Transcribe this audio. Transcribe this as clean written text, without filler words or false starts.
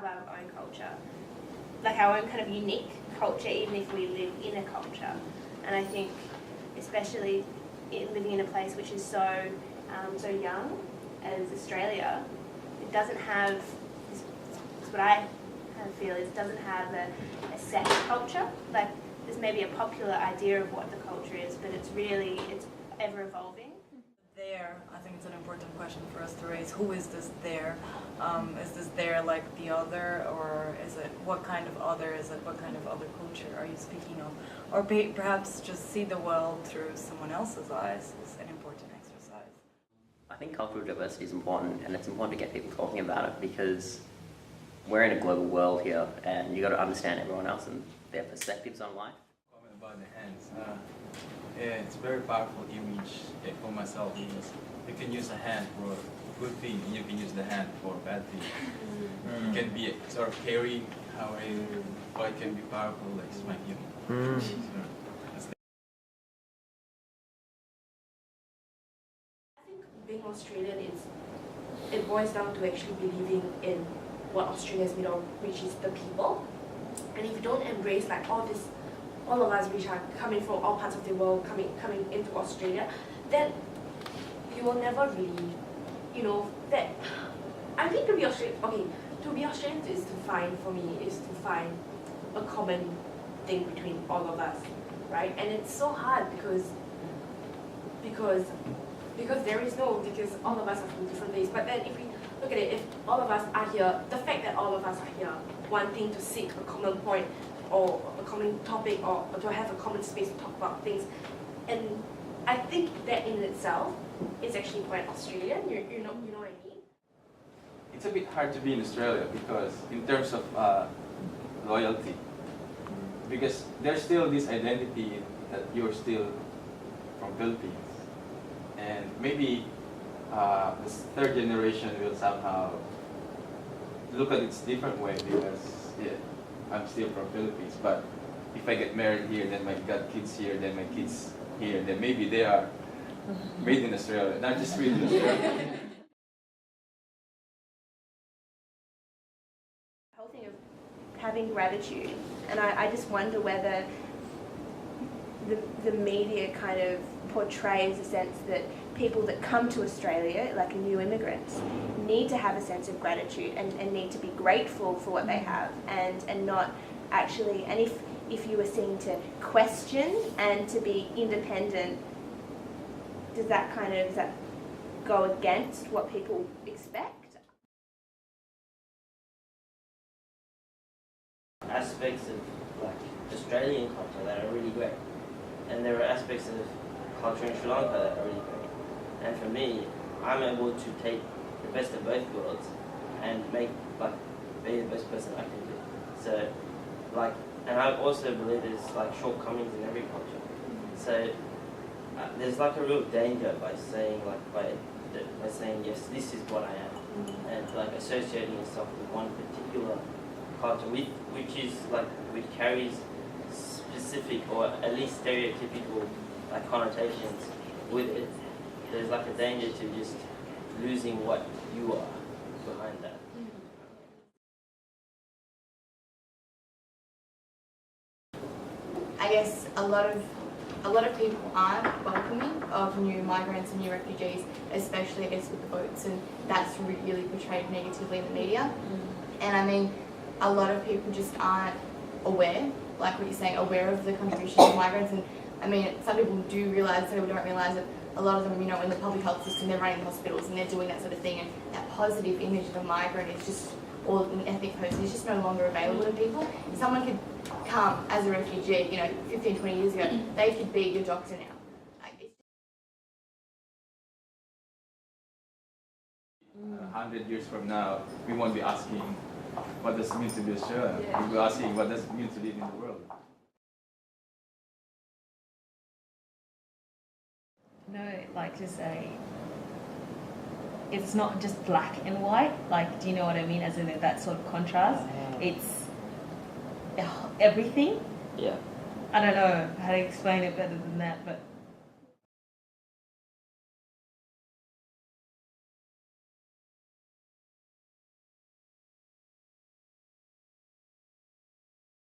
have our own culture, like our own kind of unique culture, even if we live in a culture. And I think, especially living in a place which is so young as Australia, it doesn't have, it's what I kind of feel, it doesn't have a set culture. Like, there's maybe a popular idea of what the culture is, but it's ever evolving. There, I think it's an important question for us to raise. Who is this there? Is this there like the other, or is it, what kind of other is it? What kind of other culture are you speaking of? Or perhaps just see the world through someone else's eyes is an important exercise. I think cultural diversity is important, and it's important to get people talking about it, because we're in a global world here, and you've got to understand everyone else and their perspectives on life. Comment about the hands. Yeah, it's a very powerful image for myself, because you can use a hand for a good thing, and you can use the hand for a bad thing. It can be sort of caring, or it can be powerful, like smack you. I think being Australian it boils down to actually believing in what Australia is made of, which is the people. And if you don't embrace like all of us which are coming from all parts of the world, coming into Australia, then you will never really, that I think to be Australian is to find a common thing between all of us, right? And it's so hard because all of us are from different places. But then if we look at it, if all of us are here, the fact that all of us are here wanting to seek a common point or a common topic or to have a common space to talk about things, and I think that in itself is actually quite Australian. You know what I mean? It's a bit hard to be in Australia because in terms of loyalty, because there's still this identity that you're still from Philippines, and maybe the third generation will somehow look at it a different way, because I'm still from Philippines, but if I get married here, then I got kids here, then my kids here, then maybe they are made in Australia, not just made in Australia. The whole thing of having gratitude, and I just wonder whether the media kind of portrays a sense that people that come to Australia, like new immigrants, need to have a sense of gratitude and need to be grateful for what they have, and not actually, and if you were seen to question and to be independent, does that go against what people expect? Aspects of like Australian culture that are really great, and there are aspects of culture in Sri Lanka that are really great. And for me, I'm able to take the best of both worlds and be the best person I can be. So, and I also believe there's shortcomings in every culture. So there's a real danger by saying yes, this is what I am, and associating yourself with one particular culture, which carries specific or at least stereotypical connotations with it. There's a danger to just losing what you are behind that. I guess a lot of people aren't welcoming of new migrants and new refugees, especially I guess with the boats, and that's really portrayed negatively in the media. And I mean, a lot of people just aren't aware, like what you're saying, aware of the contribution of migrants. And I mean, some people do realise, some people don't realise that a lot of them, in the public health system, they're running hospitals and they're doing that sort of thing, and that positive image of a migrant is just, or an ethnic person, is just no longer available to people. If someone could come as a refugee, 15, 20 years ago, they could be your doctor now. 100 years from now, we won't be asking, what does it mean to be Australian? We'll be asking, what does it mean to live in the world? To say, it's not just black and white, do you know what I mean, as in that sort of contrast? It's everything. Yeah. I don't know how to explain it better than that, but